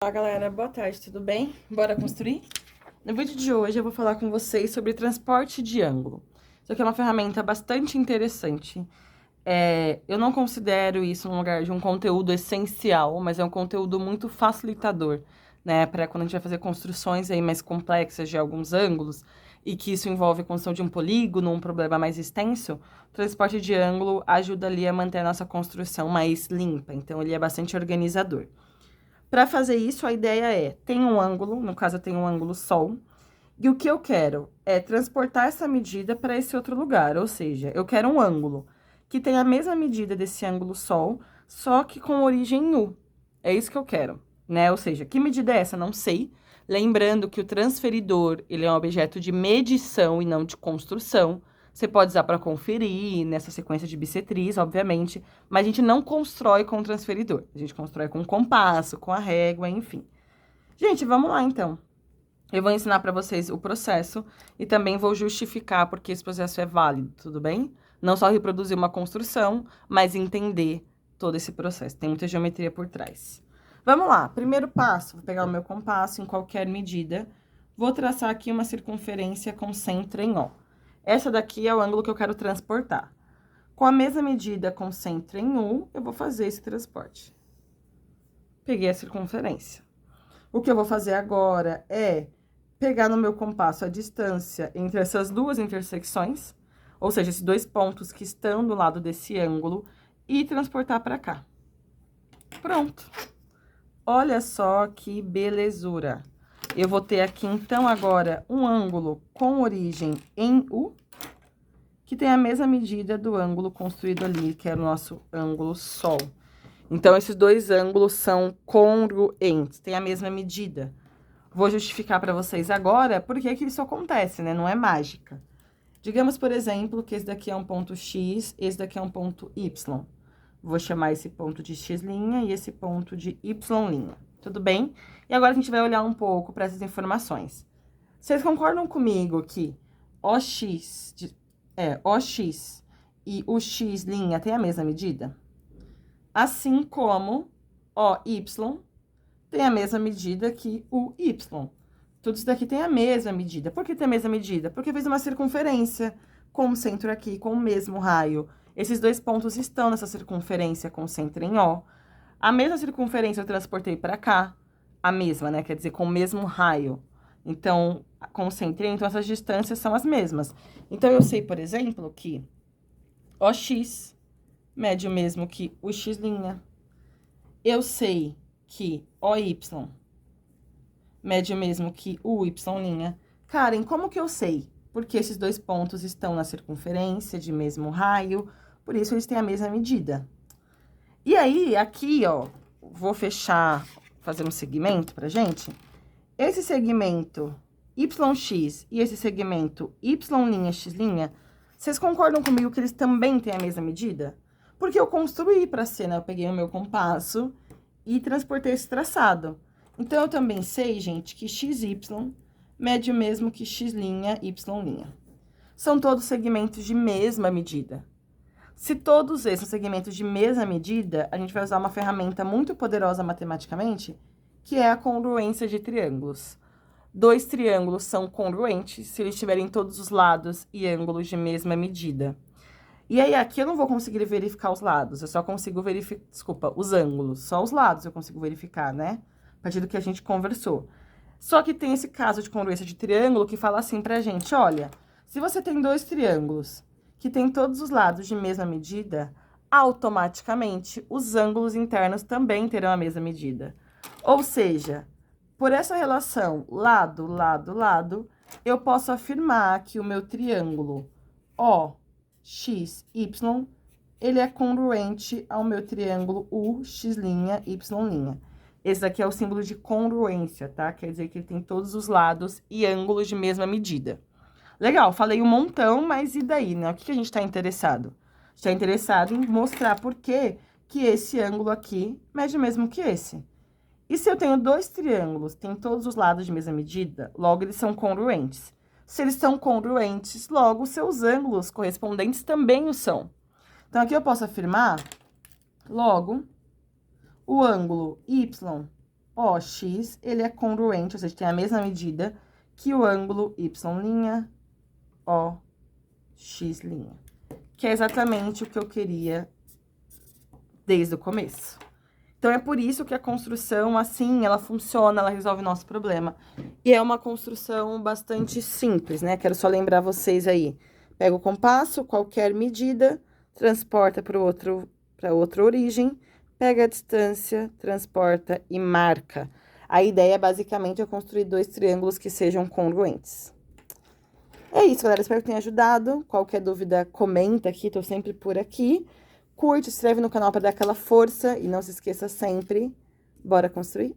Olá, galera, boa tarde, tudo bem? Bora construir? No vídeo de hoje eu vou falar com vocês sobre transporte de ângulo. Isso aqui é uma ferramenta bastante interessante. Eu não considero isso um lugar de um conteúdo essencial, mas é um conteúdo muito facilitador, né? Para quando a gente vai fazer construções aí mais complexas de alguns ângulos e que isso envolve a construção de um polígono, um problema mais extenso, o transporte de ângulo ajuda ali a manter a nossa construção mais limpa. Então, ele é bastante organizador. Para fazer isso, a ideia tem um ângulo, no caso eu tenho um ângulo Sol, e o que eu quero é transportar essa medida para esse outro lugar, ou seja, eu quero um ângulo que tenha a mesma medida desse ângulo Sol, só que com origem em U. É isso que eu quero, né? Ou seja, que medida é essa? Não sei. Lembrando que o transferidor, ele é um objeto de medição e não de construção. Você pode usar para conferir nessa sequência de bissetriz, obviamente, mas a gente não constrói com o transferidor. A gente constrói com o compasso, com a régua, enfim. Gente, vamos lá então. Eu vou ensinar para vocês o processo e também vou justificar porque esse processo é válido, tudo bem? Não só reproduzir uma construção, mas entender todo esse processo. Tem muita geometria por trás. Vamos lá, primeiro passo, vou pegar o meu compasso em qualquer medida. Vou traçar aqui uma circunferência com centro em O. Essa daqui é o ângulo que eu quero transportar. Com a mesma medida com centro em U, eu vou fazer esse transporte. Peguei a circunferência. O que eu vou fazer agora é pegar no meu compasso a distância entre essas duas intersecções, ou seja, esses dois pontos que estão do lado desse ângulo, e transportar para cá. Pronto. Olha só que belezura. Eu vou ter aqui, então, agora um ângulo com origem em U, que tem a mesma medida do ângulo construído ali, que era o nosso ângulo Sol. Então, esses dois ângulos são congruentes, têm a mesma medida. Vou justificar para vocês agora por que isso acontece, né? Não é mágica. Digamos, por exemplo, que esse daqui é um ponto X, esse daqui é um ponto Y. Vou chamar esse ponto de X' e esse ponto de Y'. Tudo bem? E agora a gente vai olhar um pouco para essas informações. Vocês concordam comigo que OX e o X' têm a mesma medida? Assim como OY tem a mesma medida que o Y. Tudo isso daqui tem a mesma medida. Por que tem a mesma medida? Porque fez uma circunferência com o centro aqui, com o mesmo raio. Esses dois pontos estão nessa circunferência com o centro em O. A mesma circunferência eu transportei para cá. A mesma, né? Quer dizer, com o mesmo raio. Então, com o centro em, então essas distâncias são as mesmas. Então, eu sei, por exemplo, que OX mede o mesmo que o X'. Eu sei que OY mede o mesmo que o Y'. Karen, como que eu sei? Porque esses dois pontos estão na circunferência de mesmo raio, por isso eles têm a mesma medida. E aí, aqui, ó, vou fechar, fazer um segmento pra gente. Esse segmento YX e esse segmento Y'X', vocês concordam comigo que eles também têm a mesma medida? Porque eu construí pra ser, né? Eu peguei o meu compasso e transportei esse traçado. Então, eu também sei, gente, que XY mede o mesmo que X', Y'. São todos segmentos de mesma medida. Se todos esses são segmentos de mesma medida, a gente vai usar uma ferramenta muito poderosa matematicamente, que é a congruência de triângulos. Dois triângulos são congruentes se eles tiverem todos os lados e ângulos de mesma medida. E aí, aqui eu não vou conseguir verificar os lados, eu só consigo verificar, desculpa, os ângulos, só os lados eu consigo verificar, né? A partir do que a gente conversou. Só que tem esse caso de congruência de triângulo que fala assim pra gente, olha, se você tem dois triângulos que tem todos os lados de mesma medida, automaticamente os ângulos internos também terão a mesma medida. Ou seja, por essa relação lado, lado, lado, eu posso afirmar que o meu triângulo OXY, ele é congruente ao meu triângulo UX', Y'. Esse daqui é o símbolo de congruência, tá? Quer dizer que ele tem todos os lados e ângulos de mesma medida. Legal, falei um montão, mas e daí, né? O que a gente tá interessado? Está interessado em mostrar por que esse ângulo aqui mede o mesmo que esse. E se eu tenho dois triângulos, tem todos os lados de mesma medida, logo eles são congruentes. Se eles são congruentes, logo seus ângulos correspondentes também o são. Então, aqui eu posso afirmar, logo, o ângulo Y OX, ele é congruente, ou seja, tem a mesma medida que o ângulo Y', OX', que é exatamente o que eu queria desde o começo. Então, é por isso que a construção, assim, ela funciona, ela resolve o nosso problema. E é uma construção bastante simples, né? Quero só lembrar vocês aí. Pega o compasso, qualquer medida, transporta para outra origem, pega a distância, transporta e marca. A ideia, basicamente, é construir dois triângulos que sejam congruentes. É isso, galera. Espero que tenha ajudado. Qualquer dúvida, comenta aqui, tô sempre por aqui. Curte, se inscreve no canal para dar aquela força e não se esqueça sempre, bora construir?